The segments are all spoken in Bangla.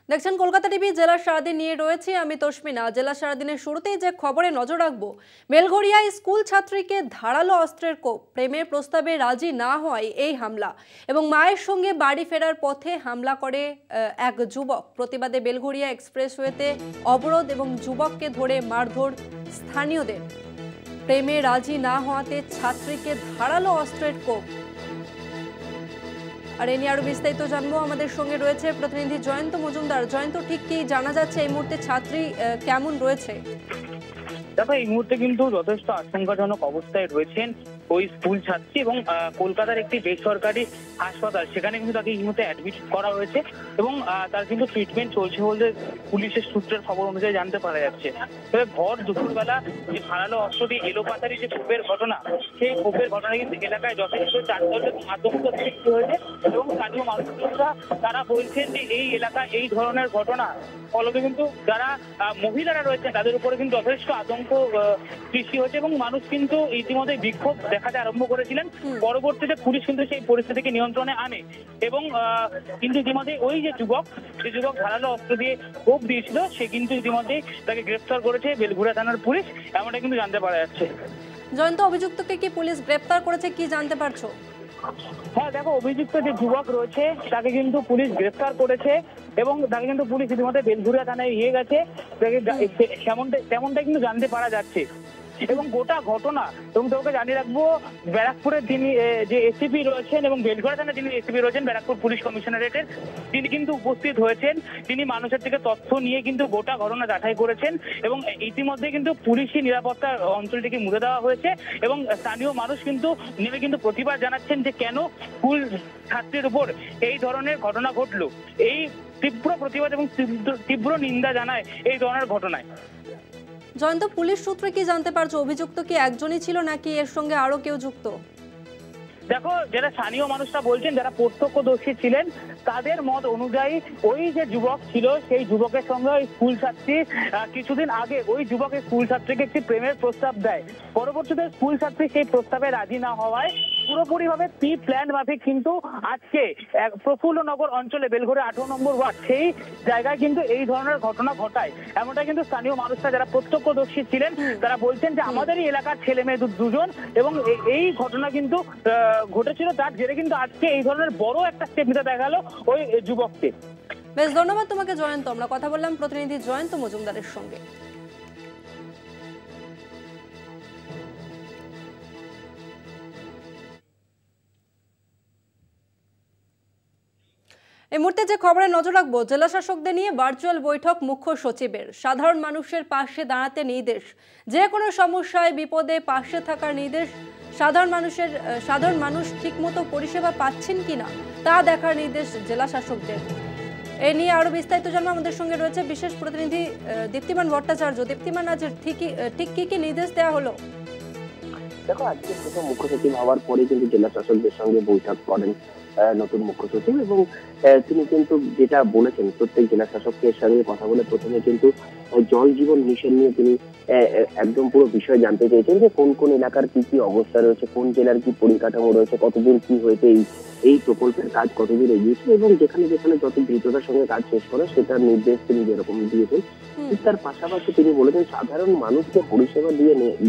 দেখছেন কলকাতা টিভি। জেলার সারাদিন নিয়ে রয়েছে আমি তস্মিনা। জেলা সারাদিনের শুরুতেই যে খবরে নজর রাখবো, বেলঘরিয়ায় স্কুল ছাত্রীকে ধারালো অস্ত্রের কোপ, প্রেমের প্রস্তাবে রাজি না হওয়ায় এই হামলা এবং মায়ের সঙ্গে বাড়ি ফেরার পথে হামলা করে এক যুবক। প্রতিবাদে বেলঘরিয়া এক্সপ্রেসওয়েতে অবরোধ এবং যুবককে ধরে মারধর স্থানীয়দের। প্রেমে রাজি না হওয়াতে ছাত্রীকে ধারালো অস্ত্রের কোপ। আর এ নিয়ে আরো বিস্তারিত জানবো, আমাদের সঙ্গে রয়েছে প্রতিনিধি জয়ন্ত মজুমদার। জয়ন্ত, ঠিক কি জানা যাচ্ছে এই মুহূর্তে ছাত্রী কেমন রয়েছে? দেখো, এই মুহূর্তে কিন্তু যথেষ্ট আশঙ্কাজনক অবস্থায় রয়েছেন ওই স্কুল ছাত্রী এবং কলকাতার একটি বেসরকারি হাসপাতাল, সেখানে কিন্তু তাকে এই মুহূর্তে অ্যাডমিট করা হয়েছে এবং তার কিন্তু ট্রিটমেন্ট চলছে বলতে পুলিশের সূত্রের খবর অনুযায়ী জানতে পারা যাচ্ছে। তবে ভর দুপুরবেলা যে ধারালো অস্ত্র দিয়ে এলোপাতারি যে ক্ষোভের ঘটনা, সেই ক্ষোভের ঘটনা কিন্তু এলাকায় যথেষ্ট চাঞ্চল্যের আতঙ্ক সৃষ্টি হয়েছে এবং স্থানীয় মানুষরা তারা বলছেন যে এই এলাকায় এই ধরনের ঘটনা ফলতে কিন্তু যারা মহিলারা রয়েছে তাদের উপরে কিন্তু যথেষ্ট আতঙ্ক সৃষ্টি হয়েছে এবং মানুষ কিন্তু ইতিমধ্যে বিক্ষোভ দেখাতে আরম্ভ করেছিলেন। পরবর্তীতে পুলিশ কিন্তু সেই পরিস্থিতিকে নিয়ন্ত্রণে আনে এবং কিন্তু ইতিমধ্যে ওই যে যুবক ধারালো অস্ত্র দিয়ে কোপ দিয়েছিল, সে কিন্তু ইতিমধ্যে তাকে গ্রেফতার করেছে বেলঘরিয়া থানার পুলিশ, এমনটা কিন্তু জানতে পারা যাচ্ছে। জয়ন্ত, অভিযুক্তকে কি পুলিশ গ্রেফতার করেছে, কি জানতে পারছো? হ্যাঁ দেখো, অভিযুক্ত যে যুবক রয়েছে তাকে কিন্তু পুলিশ গ্রেফতার করেছে এবং তাকে কিন্তু পুলিশ ইতিমধ্যে বেলঘরিয়া থানায় নিয়ে গেছে, তেমনটা কিন্তু জানতে পারা যাচ্ছে। এবং গোটা ঘটনা এবং তোকে জানিয়ে রাখবো, ব্যারাকপুরের যিনি যে এসিপি রয়েছেন এবং বেলঘরিয়া থানার যিনি এসিপি রয়েছেন ব্যারাকপুর পুলিশ কমিশনারেটের, তিনি কিন্তু উপস্থিত হয়েছেন। তিনি মানুষের থেকে তথ্য নিয়ে কিন্তু গোটা ঘটনা যাচাই করেছেন এবং ইতিমধ্যে কিন্তু পুলিশি নিরাপত্তার অঞ্চলটিকে মুড়ে দেওয়া হয়েছে এবং স্থানীয় মানুষ কিন্তু নেমে কিন্তু প্রতিবাদ জানাচ্ছেন যে কেন স্কুল ছাত্রীর উপর এই ধরনের ঘটনা ঘটলো। এই তীব্র প্রতিবাদ এবং তীব্র নিন্দা জানায় এই ধরনের ঘটনায়। জয়ন্ত, পুলিশ সূত্রে কি জানতে পারছো, অভিযুক্ত কি একজনই ছিল নাকি এর সঙ্গে আরো কেউ যুক্ত? দেখো, যারা স্থানীয় মানুষরা বলছেন, যারা প্রত্যক্ষদর্শী ছিলেন, তাদের মত অনুযায়ী ওই যে যুবক ছিল সেই যুবকের সঙ্গে ওই স্কুল ছাত্রী কিছুদিন আগে ওই যুবকের স্কুল ছাত্রীকে একটি প্রেমের প্রস্তাব দেয়। পরবর্তীতে স্কুল ছাত্রী সেই প্রস্তাবে রাজি না হওয়ায় পুরোপুরি ভাবে প্রি প্ল্যান মাফিক কিন্তু আজকে প্রফুল্লনগর অঞ্চলে বেলঘরিয়া 18 নম্বর ওয়ার্ড সেই জায়গায় কিন্তু এই ধরনের ঘটনা ঘটায়। এমনটা কিন্তু স্থানীয় মানুষরা যারা প্রত্যক্ষদর্শী ছিলেন তারা বলছেন যে আমাদেরই এলাকার ছেলে মেয়ে দুজন এবং এই ঘটনা কিন্তু ঘটেছিল, তার জেরে কিন্তু আজকে এই ধরনের বড় একটা স্টেপ নিতে দেখা গেল ওই যুবককে। বেশ, ধন্যবাদ তোমাকে জয়ন্ত। আমরা কথা বললাম প্রতিনিধি জয়ন্ত মজুমদারের সঙ্গে। এই মুহূর্তে যে খবরে নজর রাখবো, জেলা শাসকদের নিয়ে ভার্চুয়াল বৈঠক মুখ্য সচিবের। সাধারণ মানুষের পাশে দাঁড়াতে নির্দেশ, যে কোনো সমস্যায় বিপদে পাশে থাকার নির্দেশ। সাধারণ মানুষ ঠিকমতো পরিষেবা পাচ্ছেন কিনা তা দেখার নির্দেশ জেলা শাসকদের। এ নিয়ে আরো বিস্তারিত জানবো, আমাদের সঙ্গে রয়েছে বিশেষ প্রতিনিধি দীপ্তিমান ভট্টাচার্য। দীপ্তিমান, আজ ঠিক কি নির্দেশ দেওয়া হলো? দেখো, আজকে প্রথম মুখ্য সচিব হওয়ার পরে কিন্তু জেলা শাসকদের সঙ্গে বৈঠক করেন নতুন মুখ্য সচিব এবং তিনি কিন্তু যেটা বলেছেন, প্রত্যেক জেলা শাসকের সঙ্গে কথা বলে প্রথমে কিন্তু জল জীবন মিশন নিয়ে তিনি একদম পুরো বিষয় জানতে চেয়েছেন যে কোন কোন এলাকার কি কি অবস্থা রয়েছে, কোন জেলার কি পরিকাঠামো রয়েছে, কতদূর কি হয়েছে, এই প্রকল্পের কাজ কতদূর এগিয়েছে এবং যেখানে যেখানে যত দ্রুততার সঙ্গে কাজ শেষ করে সেটার নির্দেশ তিনি যেরকম দিয়েছেন। তার পাশাপাশি তিনি বলেছেন সাধারণ মানুষকে পরিষেবা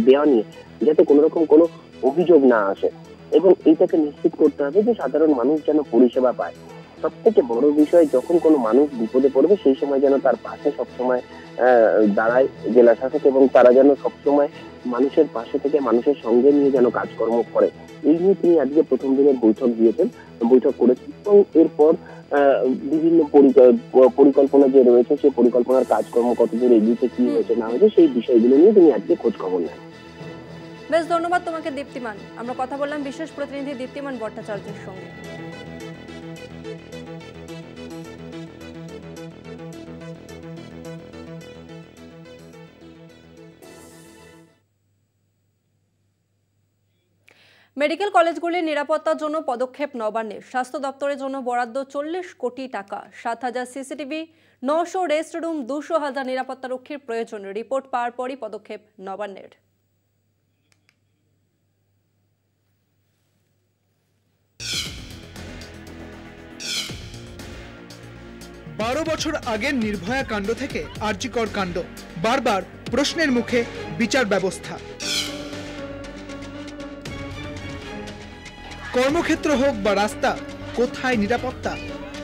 দেওয়া নিয়ে যাতে কোনো রকম কোনো অভিযোগ না আসে এবং এইটাকে নিশ্চিত করতে হবে যে সাধারণ মানুষ যেন পরিষেবা পায়। সব থেকে বড় বিষয়, যখন কোনো মানুষ বিপদে পড়বে সেই সময় যেন তার পাশে সবসময় দাঁড়ায় জেলা শাসক এবং তারা যেন সবসময় মানুষের পাশে থেকে মানুষের সঙ্গে নিয়ে যেন কাজকর্ম করে। এই নিয়ে তিনি আজকে প্রথম দিনের বৈঠক করেছেন এবং এরপর বিভিন্ন পরিকল্পনা যে রয়েছে সেই পরিকল্পনার কাজকর্ম কতদূর এগিয়েছে, কি হয়েছে না হয়েছে, সেই বিষয়গুলো নিয়ে তিনি আজকে খোঁজ খবর নেন। বেশ, ধন্যবাদ তোমাকে দীপ্তিমান। আমরা কথা বললাম বিশেষ প্রতিনিধি দীপ্তিমান ভট্টাচার্যের সঙ্গে। মেডিকেল কলেজগুলির নিরাপত্তার জন্য পদক্ষেপ নবান্নের। স্বাস্থ্য দপ্তরের জন্য বরাদ্দ 40 কোটি টাকা। 7,000 সিসিটিভি, 900 রেস্ট রুম, 200,000 নিরাপত্তারক্ষীর প্রয়োজন। রিপোর্ট পাওয়ার পরই পদক্ষেপ নবান্নের। 12 বছর আগের নির্ভয়া কাণ্ড থেকে আরজিকর কাণ্ড, বারবার প্রশ্নের মুখে বিচার ব্যবস্থা। কর্মক্ষেত্র হোক বা রাস্তা, কোথায় নিরাপত্তা?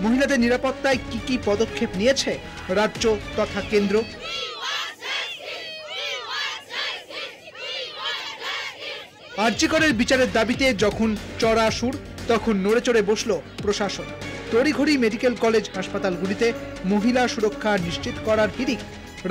মহিলাদের নিরাপত্তায় কি কি পদক্ষেপ নিয়েছে রাজ্য তথা কেন্দ্র? আরজিকরের বিচারের দাবিতে যখন চড়া সুর, তখন নড়ে চড়ে বসল প্রশাসন। তড়িঘড়ি মেডিকেল কলেজ হাসপাতালগুলিতে মহিলা সুরক্ষা নিশ্চিত করার হিড়িক।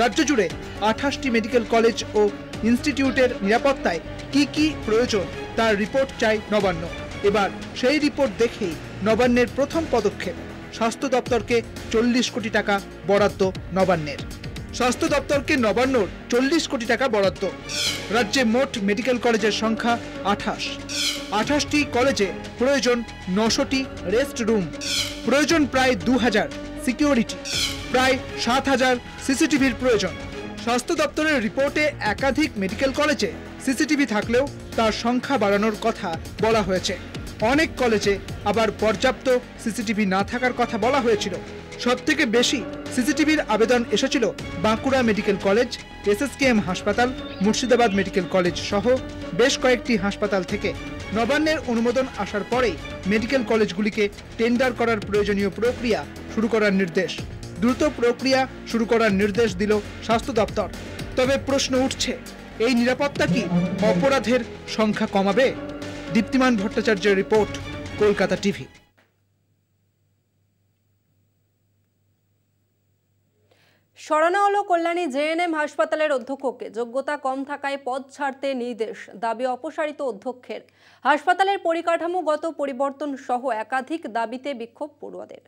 রাজ্য জুড়ে 28টি মেডিকেল কলেজ ও ইনস্টিটিউটের নিরাপত্তায় কি কি প্রয়োজন তার রিপোর্ট চাই নবান্ন। এবার সেই রিপোর্ট দেখেই নবান্নের প্রথম পদক্ষেপ, স্বাস্থ্য দপ্তরকে 40 কোটি টাকা বরাদ্দ নবান্নের। স্বাস্থ্য দপ্তরকে নবান্নর 40 কোটি টাকা বরাদ্দ। রাজ্যে মোট মেডিকেল কলেজের সংখ্যা 28টি কলেজে প্রয়োজন 900টি রেস্ট রুম, প্রয়োজন প্রায় 2000 সিকিউরিটি, প্রায় 7000 সিসিটিভির প্রয়োজন। স্বাস্থ্য দপ্তরের রিপোর্টে একাধিক মেডিকেল কলেজে সিসিটিভি থাকলেও তার সংখ্যা বাড়ানোর কথা বলা হয়েছে। অনেক কলেজে আবার পর্যাপ্ত সিসিটিভি না থাকার কথা বলা হয়েছিল। সবথেকে বেশি সিসিটিভির আবেদন এসেছিল বাঁকুড়া মেডিকেল কলেজ, এসএসকেএম হাসপাতাল, মুর্শিদাবাদ মেডিকেল কলেজ সহ বেশ কয়েকটি হাসপাতাল থেকে। নবান্নের অনুমোদন আসার পরেই মেডিকেল কলেজগুলিকে টেন্ডার করার প্রয়োজনীয় প্রক্রিয়া শুরু করার নির্দেশ। দ্রুত প্রক্রিয়া শুরু করার নির্দেশ দিল স্বাস্থ্য দপ্তর। তবে প্রশ্ন উঠছে, এই নিরাপত্তা কি অপরাধের সংখ্যা কমাবে? দীপ্তিমান ভট্টাচার্যের রিপোর্ট, কলকাতা টিভি। সরানো হলো কল্যাণী জেএনএম হাসপাতালের অধ্যক্ষকে। যোগ্যতা কম থাকায় পদ ছাড়তে নির্দেশ, দাবি অপসারিত অধ্যক্ষের। হাসপাতালের পরিকাঠামোগত পরিবর্তন সহ একাধিক দাবিতে বিক্ষোভ পড়ুয়াদের।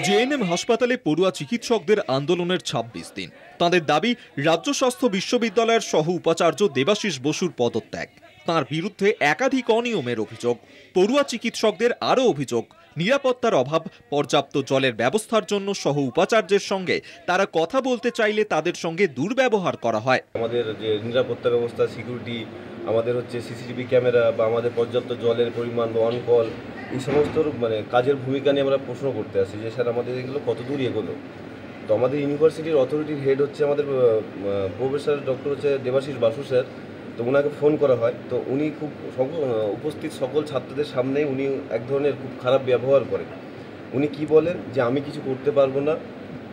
জেএনএম হাসপাতালে পড়ুয়া চিকিৎসকদের আন্দোলনের 26 দিন। তাদের দাবি রাজ্য স্বাস্থ্য বিশ্ববিদ্যালয়ের সহ উপাচার্য দেবাশিস বসুর পদত্যাগ। তার বিরুদ্ধে একাধিক অনিয়মের অভিযোগ। পড়ুয়া চিকিৎসকদের আরও অভিযোগ, নিরাপত্তার অভাব, পর্যাপ্ত জলের ব্যবস্থার জন্য সহ উপাচার্যের সঙ্গে তারা কথা বলতে চাইলে তাদের সঙ্গে দুর্ব্যবহার করা হয়। আমাদের যে নিরাপত্তা ব্যবস্থা, সিকিউরিটি, আমাদের সিসিটিভি ক্যামেরা বা আমাদের পর্যাপ্ত জলের পরিমাণ বা অন কল, এই সমস্ত কাজের ভূমিকা নিয়ে আমরা প্রশ্ন করতে আসি যে স্যার আমাদের এগুলো কত দূর এগোলো। তো আমাদের ইউনিভার্সিটির অথরিটির হেড হচ্ছে আমাদের professor doctor Debashis Basu sir. তো ওনাকে ফোন করা হয়, তো উনি খুব উপস্থিত সকল ছাত্রদের সামনে উনি এক ধরনের খুব খারাপ ব্যবহার করেন। উনি কি বলেন যে আমি কিছু করতে পারবো না।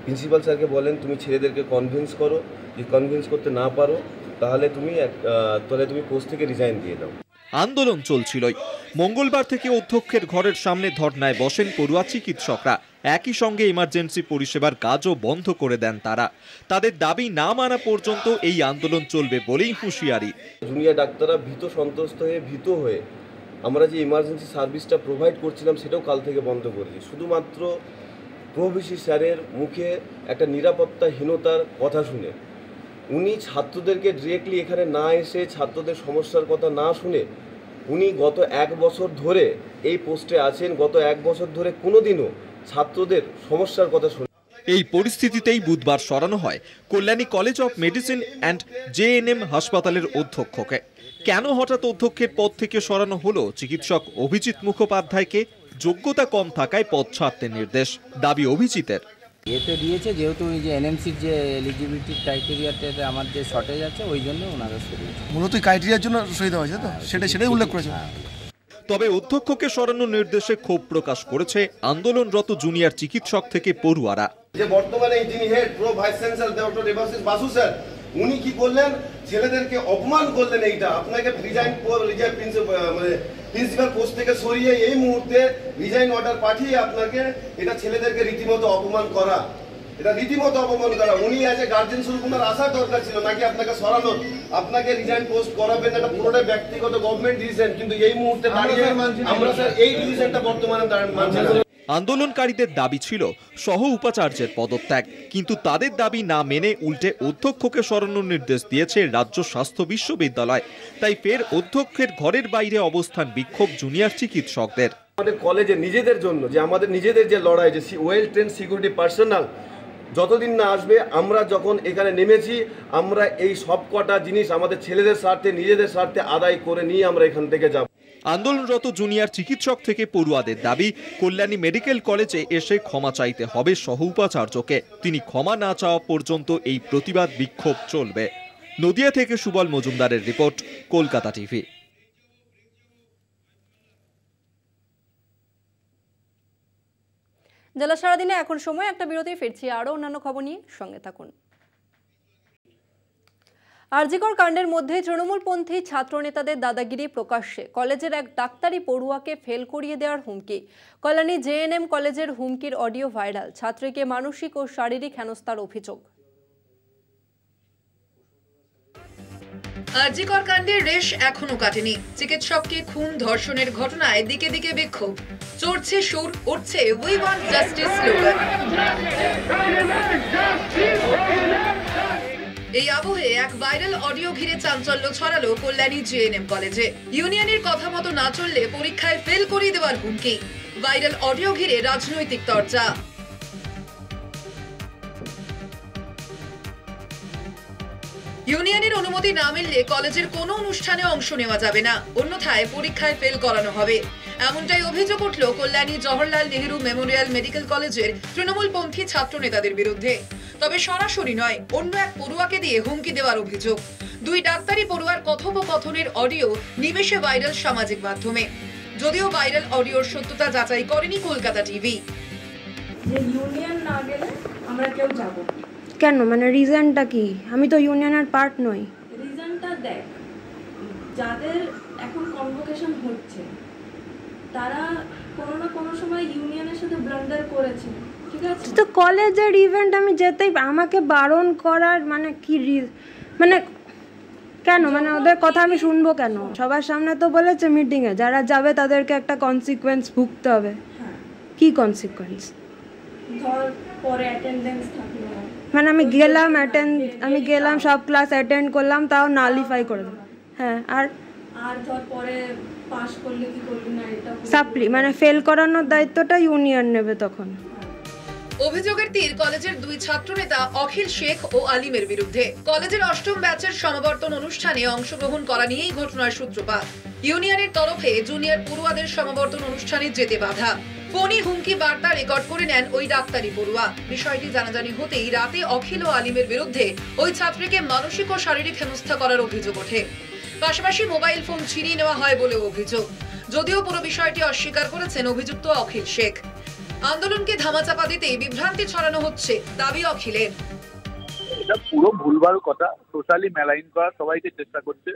প্রিন্সিপাল স্যারকে বলেন তুমি ছেলেদেরকে কনভিন্স করো, যে কনভিন্স করতে না পারো তাহলে তুমি পোস্ট থেকে রিজাইন দিয়ে দাও। আন্দোলন চলছিলই। মঙ্গলবার থেকে অধ্যক্ষের ঘরের সামনে ধর্নায় বসেন পড়ুয়া চিকিৎসকরা। একই সঙ্গে ইমার্জেন্সি পরিষেবার কাজও বন্ধ করে দেন তারা। তাদের দাবি না মানা পর্যন্ত এই আন্দোলন চলবে বলেই হুঁশিয়ারি। জুনিয়র ডাক্তাররা সন্ত্রস্ত হয়ে আমরা যে ইমার্জেন্সি সার্ভিসটা প্রোভাইড করছিলাম সেটাও কাল থেকে বন্ধ করেছি। শুধুমাত্র প্রভিসি স্যারের মুখে একটা নিরাপত্তাহীনতার কথা শুনে, উনি ছাত্রদেরকে ডিরেক্টলি এখানে না এসে ছাত্রদের সমস্যার কথা না শুনে উনি গত 1 বছর ধরে এই পোস্টে আছেন। গত 1 বছর ধরে কোনোদিনও ছাত্রদের সমস্যার কথা শুনে। এই পরিস্থিতিতেই বুধবার সরানো হয় Kalyani college of medicine and GNM হাসপাতালের অধ্যক্ষকে। কেন হঠাৎ অধ্যক্ষের পদ থেকে সরানো হলো চিকিৎসক অভিজিৎ মুখোপাধ্যায়কে? যোগ্যতা কম থাকায় পদ ছাড়তে নির্দেশ, দাবি অভিজিতের। এতে দিয়েছে যেহেতু ওই যে এনএমসির যে এলিজিবিলিটি ক্রাইটেরিয়াতে আমার যে শর্টেজ আছে ওই জন্য ওনারা সরিয়েছে। মূলত ক্রাইটেরিয়ার জন্য সই দেওয়া হয়েছে, তো সেটাই উল্লেখ করেছে। তবে অধ্যক্ষকে সরানোর নির্দেশে ক্ষোভ প্রকাশ করেছে আন্দোলনরত জুনিয়র চিকিৎসক থেকে পড়ুয়ারা। যে বর্তমানে যিনি head pro vice chancellor doctor Debashis Basu sir, উনি কি করলেন? ছেলেদেরকে অপমান করলেন। এইটা আপনাকে প্রিন্সিপাল পোস্ট থেকে সরিয়ে এই মুহূর্তে রিজাইন অর্ডার পাঠিয়ে আপনাকে এটা ছেলেদেরকে রীতিমতো অপমান করা, এটা রীতিমতো অপমান করা। উনি অ্যাজ এ গার্জেন শুরু কোনো আসার দরকার ছিল নাকি আপনাকে সরানো, আপনাকে রিজাইন পোস্ট করাবেন, এটা পুরোটাই ব্যক্তিগত গভর্নমেন্ট ডিসিশন। কিন্তু এই মুহূর্তে দাঁড়িয়ে আমরা স্যার এই ডিসিশনটা বর্তমানে মানছি না। আন্দোলনকারীদের দাবি ছিল সহ উপাচার্যের পদত্যাগ, কিন্তু তাদের দাবি না মেনে উল্টে অধ্যক্ষকে সরানোর নির্দেশ দিয়েছে রাজ্য স্বাস্থ্য বিশ্ববিদ্যালয়। তাই ফের অধ্যক্ষের ঘরের বাইরে অবস্থান বিক্ষোভ জুনিয়র চিকিৎসকদের। আমাদের কলেজে নিজেদের জন্য যে আমাদের নিজেদের যে লড়াই, যে ওয়েল ট্রেন সিকিউরিটি পার্সোনাল যতদিন না আসবে, আমরা যখন এখানে নেমেছি আমরা এই সব কটা জিনিস আমাদের ছেলেদের স্বার্থে, নিজেদের স্বার্থে আদায় করে নিয়ে আমরা এখান থেকে যাব। আন্দোলনরত জুনিয়র চিকিৎসক থেকে পড়ুয়াদের দাবি, কল্যাণী মেডিকেল কলেজে এসে ক্ষমা চাইতে হবে সহ উপাচার্যকে। তিনি ক্ষমা না চাওয়া পর্যন্ত এই প্রতিবাদ বিক্ষোভ চলবে। নদিয়া থেকে সুবল মজুমদারের রিপোর্ট, কলকাতা টিভি। জেলা সারাদিনে এখন সময় একটা বিরতি, ফিরছি আরও অন্যান্য খবর নিয়ে, সঙ্গে থাকুন। আরজিকর কাণ্ডের মধ্যে তৃণমূলপন্থী ছাত্রনেতাদের দাদাগিরি প্রকাশ্যে, কলেজের এক ডাক্তারি পড়ুয়াকে ফেল করিয়ে দেওয়ার হুমকি। কল্যাণী জেএনএম কলেজের হুমকির অডিও ভাইরাল, ছাত্রীকে মানসিক ও শারীরিক হেনস্থার অভিযোগ। আরজিকর কাণ্ডের রেশ এখনো কাটেনি। চিকিৎসককে খুন ধর্ষণের ঘটনায় দিকে দিকে বিক্ষোভ, চড়ছে সুর, উঠছে উই ওয়ান্ট জাস্টিস স্লোগান। এই আবহে এক ভাইরাল অডিও ঘিরে চাঞ্চল্য ছড়ালো কল্যাণী জেএনএম কলেজে। ইউনিয়নের কথা মতো না চললে পরীক্ষায় ফেল করিয়ে দেওয়ার হুমকি। ভাইরাল অডিও ঘিরে রাজনৈতিক চর্চা। ইউনিয়নের অনুমতি না মিললে কলেজের কোনো অনুষ্ঠানে অংশ নেওয়া যাবে না, অন্যথায় পরীক্ষায় ফেল করানো হবে, এমনটাই অভিযোগ উঠল কল্যাণী জওহরলাল নেহেরু মেমোরিয়াল মেডিকেল কলেজের তৃণমূলপন্থী ছাত্র নেতাদের বিরুদ্ধে। তবে সরাসরি নয়, অন্য এক পড়ুয়াকে দিয়ে হুমকি দেওয়ার অভিযোগ। দুই ডাক্তারি পড়ুয়ার কথোপকথনের অডিও নিমেষে ভাইরাল সামাজিক মাধ্যমে। যদিও ভাইরাল অডিওর সত্যতা যাচাই করেনি কলকাতা টিভি। যে ইউনিয়ন না গেলে আমরা কেউ যাব কেন, মানে রিজনটা কি? আমি তো ইউনিয়নের পার্ট নই। রিজনটা দেখ, যাদের এখন কনভোকেশন হচ্ছে তারা কোনো না কোনো সময় ইউনিয়নের সাথে ব্লান্ডার করেছে, ঠিক আছে? তো কলেজের ইভেন্ট আমি যেতেই, আমাকে বারণ করার মানে কি মানে কেন, মানে ওদের কথা আমি শুনবো কেন? সবার সামনে তো বলেছে মিটিংয়ে যারা যাবে তাদেরকে একটা কনসিকুয়েন্স ভুগতে হবে। কি কনসিকুয়েন্স? ধর পরে অ্যাটেন্ডেন্স থাকলো, মানে আমি গেলাম সব ক্লাস অ্যাটেন্ড করলাম, তাও নালিফাই করে দিলাম। হ্যাঁ, আর ধর পরে পাস করলে কি করবি না, এটা সাপ্লি মানে ফেল করানোর দায়িত্বটা ইউনিয়ন নেবে তখন। অভিযোগের তীর কলেজের দুই ছাত্রনেতা অখিল শেখ ও আলিমের বিরুদ্ধে। কলেজের অষ্টম ব্যাচের সমাবর্তন অনুষ্ঠানে অংশগ্রহণ করা নিয়েই ঘটনার সূত্রপাত। ইউনিয়নের তরফে জুনিয়র পড়ুয়াদের সমাবর্তন অনুষ্ঠানে যেতে বাধা। ফোনে হুমকি বার্তা রেকর্ড করে নেন ওই ডাক্তারি পড়ুয়া। বিষয়টি জানাজানি হতেই রাতে অখিল ও আলিমের বিরুদ্ধে ওই ছাত্রীকে মানসিক ও শারীরিক হেনস্থা করার অভিযোগ ওঠে। পাশাপাশি মোবাইল ফোন ছিনিয়ে নেওয়া হয় বলেও অভিযোগ। যদিও পুরো বিষয়টি অস্বীকার করেছেন অভিযুক্ত অখিল শেখ। আন্দোলনকে ধামাচাপা দিতেই বিভ্রান্তি ছড়ানো হচ্ছে, দাবি অখিলের। এটা পুরো ভুলভাল কথা, সোশ্যালি মেলাইন করার সবাইকে চেষ্টা করছে।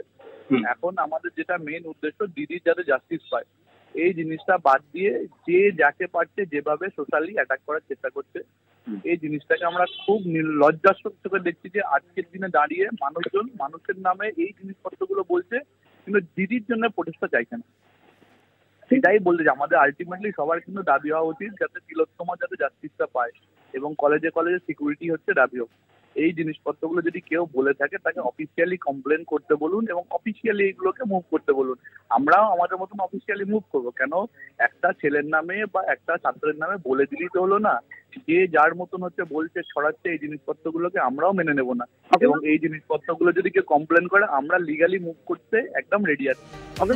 এখন আমাদের যেটা মেন উদ্দেশ্য, দিদির যাতে জাস্টিস পায়, এই জিনিসটা বাদ দিয়ে যে যাকে পারছে যেভাবে সোশ্যালি অ্যাটাক করার চেষ্টা করছে, এই জিনিসটাকে আমরা খুব লজ্জার চোখে দেখছি যে আজকের দিনে দাঁড়িয়ে মানুষজন মানুষের নামে এই জিনিসপত্রগুলো বলছে, কিন্তু দিদির জন্য প্রোটেস্টটা চাইছে না। সেটাই বলতে যে আমাদের আলটিমেটলি সবার কিন্তু দাবি হওয়া উচিত যাতে তিলোত্তমা যাতে জাস্টিসটা পায়, এবং কলেজে সিকিউরিটি হচ্ছে দাবি হোক। এই জিনিসপত্রগুলো যদি কেউ বলে থাকে তাকে অফিসিয়ালি কমপ্লেন করতে বলুন এবং অফিসিয়ালি এইগুলোকে মুভ করতে বলুন। আমরাও আমাদের মতন অফিসিয়ালি মুভ করবো। কেন একটা ছেলের নামে বা একটা ছাত্রের নামে বলে দিলেই তো হলো না, যে যার মতন হচ্ছে বলছে ছড়াচ্ছে, এই জিনিসপত্রগুলোকে আমরাও মেনে নেব না। এবং এই জিনিসপত্রগুলো যদি কেউ কমপ্লেন করে আমরা লিগালি মুভ করতে একদম রেডি আছি।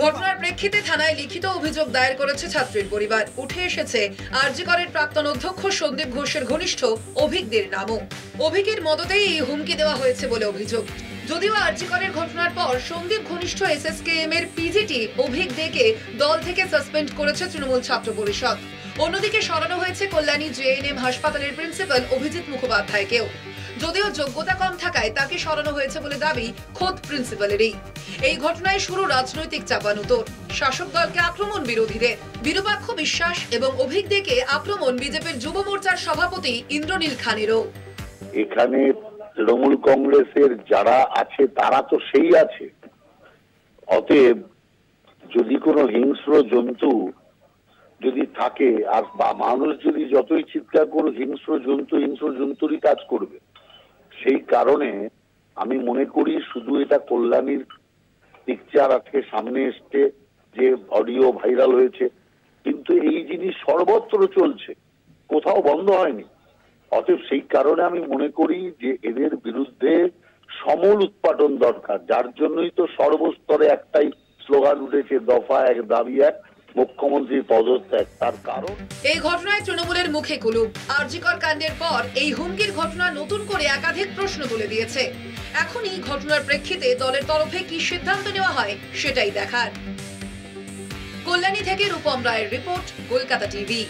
ঘটনার প্রেক্ষিতে থানায় লিখিত অভিযোগ দায়ের করেছে ছাত্রীর পরিবার। উঠে এসেছে আরজিকরের প্রাক্তন অধ্যক্ষ সন্দীপ ঘোষের ঘনিষ্ঠ অভিকদের নামও। অভিকের মদতেই এই হুমকি দেওয়া হয়েছে বলে অভিযোগ। যদিও আরজিকরের ঘটনার পর সন্দীপ ঘনিষ্ঠ এসএসকেএম এর পিজিটি অভিক দেকে দল থেকে সাসপেন্ড করেছে তৃণমূল ছাত্র পরিষদ। অন্যদিকে সরানো হয়েছে কল্যাণী জেএনএম হাসপাতালের প্রিন্সিপাল অভিজিৎ মুখোপাধ্যায়কেও। যদিও যোগ্যতা কম থাকায় তাকে সরানো হয়েছে বলে দাবি খোদ প্রিন্সিপালেরই। এই ঘটনায় শুরু রাজনৈতিক চাপানুতোর। শাসক দলকে আক্রমণ বিরোধীদের, বিরূপাক্ষ বিশ্বাস এবং অভিক দেকে আক্রমণ বিজেপির যুব মোর্চার সভাপতি ইন্দ্রনীল খানেরও। এখানে তৃণমূল কংগ্রেসের যারা আছে তারা তো সেই আছে, অতএব যদি কোনো হিংস্র জন্তু যদি থাকে আর বা মানুষ যদি যতই চিৎকার করুক, হিংস্র জন্তুরই কাজ করবে। সেই কারণে আমি মনে করি শুধু এটা কল্যাণীর পিকচার আজকে সামনে এসছে, যে অডিও ভাইরাল হয়েছে, কিন্তু এই জিনিস সর্বত্র চলছে, কোথাও বন্ধ হয়নি। অতএব সেই কারণে আমি মনে করি যে এদের বিরুদ্ধে সমূল উৎপাদন দরকার, যার জন্যই তো সর্বস্তরে একটাই স্লোগান উঠেছে, দফা এক দাবি এক, মুখ্যমন্ত্রীর পদত্যাগ। তার কারণ এই ঘটনায় তৃণমূলের মুখে কুলুপ। আরজিকর কাণ্ডের পর এই হুমকির ঘটনা নতুন করে একাধিক প্রশ্ন তুলে দিয়েছে। এখনই ঘটনার প্রেক্ষিতে দলের তরফে কি সিদ্ধান্ত নেওয়া হয় সেটাই দেখার। কল্যাণী থেকে রূপম রায়ের রিপোর্ট, কলকাতা টিভি।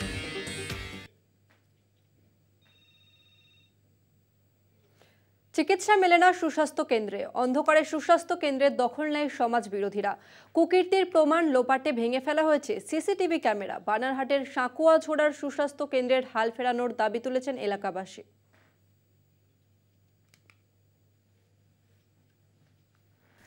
চিকিৎসা মেলে না সুস্বাস্থ্য কেন্দ্রে, অন্ধকারে সুস্বাস্থ্য কেন্দ্রের দখল নেয় সমাজ বিরোধীরা। কুকীর্তির প্রমাণ লোপাটে ভেঙে ফেলা হয়েছে সিসিটিভি ক্যামেরা। বানারহাটের সাঁকুয়াঝোড়ার সুস্বাস্থ্য কেন্দ্রের হাল ফেরানোর দাবি তুলেছেন এলাকাবাসী।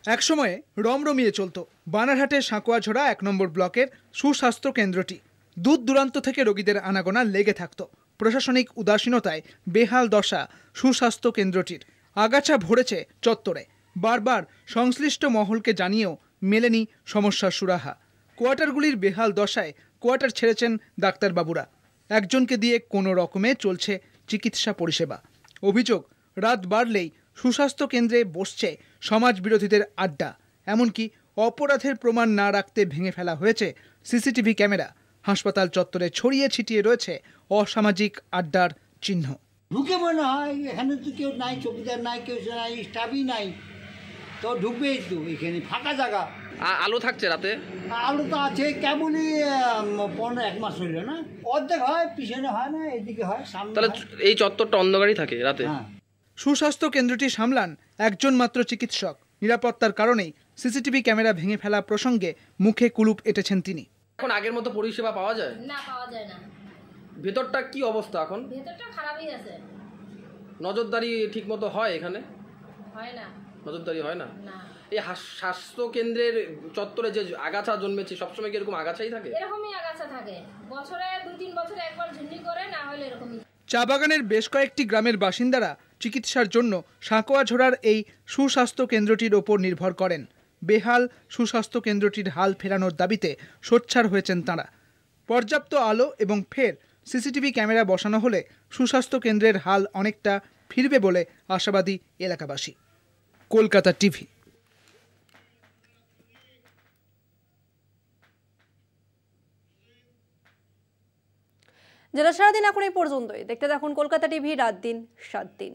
একসময়ে রমরমিয়ে চলত বানারহাটের সাঁকুয়াঝোড়া 1 নম্বর ব্লকের সুস্বাস্থ্য কেন্দ্রটি। দূর দূরান্ত থেকে রোগীদের আনাগোনা লেগে থাকত। প্রশাসনিক উদাসীনতায় বেহাল দশা সুস্বাস্থ্য কেন্দ্রটির। আগাছা ভরেছে চত্বরে। বারবার সংশ্লিষ্ট মহলকে জানিয়েও মেলেনি সমস্যার সুরাহা। কোয়ার্টারগুলির বেহাল দশায় কোয়ার্টার ছেড়েছেন ডাক্তারবাবুরা। একজনকে দিয়ে কোনো রকমে চলছে চিকিৎসা পরিষেবা। অভিযোগ, রাত বাড়লেই সুস্বাস্থ্য কেন্দ্রে বসছে সমাজ বিরোধীদের আড্ডা। এমনকি অপরাধের প্রমাণ না রাখতে ভেঙে ফেলা হয়েছে সিসিটিভি ক্যামেরা। হাসপাতাল চত্বরে ছড়িয়ে ছিটিয়ে রয়েছে অসামাজিক আড্ডার চিহ্ন। ঢুকে মনে হয় এখানে তো কেউ নাই, চৌকিদার নাই, কেউ নাই, স্টাফই নাই, তো ঢুকবেই তো। এখানে ফাঁকা জায়গা। আলো থাকছে রাতে? আলো তো আছে, কেবলই 15-1 মাস হইল না। অর্ধেক হয়, পিছনে হয় না, এদিকে হয়, সামনে। তাহলে এই চত্বরটা অন্ধকারই থাকে রাতে? সুস্বাস্থ্য কেন্দ্রটি সামলান একজন মাত্র চিকিৎসক। নিরাপত্তার কারণেই সিসিটিভি ক্যামেরা ভেঙে ফেলা প্রসঙ্গে মুখে কুলুপ এঁটেছেন তিনি। এখন আগের মতো পরিষেবা পাওয়া যায় না? পাওয়া যায় না। ভেতরটা কি অবস্থা এখন? ভেতরটা খারাপই আছে। নজরদারি ঠিকমতো হয় এখানে? হয় না। নজরদারি হয় না? না। এই স্বাস্থ্য কেন্দ্রের চত্বরে যে আগাছা জন্মেছে, সবসময় কি এরকম আগাছাই থাকে? এরকমই আগাছা থাকে। বছরে 2-3 বছরে একবার ঝুন্নি করে, না হলে এরকমই। চা বাগানের বেশ কয়েকটি গ্রামের বাসিন্দারা চিকিৎসার জন্য সাঁকোয়াঝোড়ার এই সুস্বাস্থ্য কেন্দ্রটির ওপর নির্ভর করেন। বেহাল সুস্বাস্থ্য কেন্দ্রটির হাল ফেরানোর দাবিতে সোচ্চার হয়েছেন তাঁরা। পর্যাপ্ত আলো এবং ফের সিসিটিভি ক্যামেরা বসানো হলে সুস্বাস্থ্য কেন্দ্রের হাল অনেকটা ফিরবে বলে আশাবাদী এলাকাবাসী। কলকাতা টিভি। জেলা সারাদিন এখন এই পর্যন্তই। দেখতে থাকুন কলকাতা টিভি, রাত দিন 7 দিন।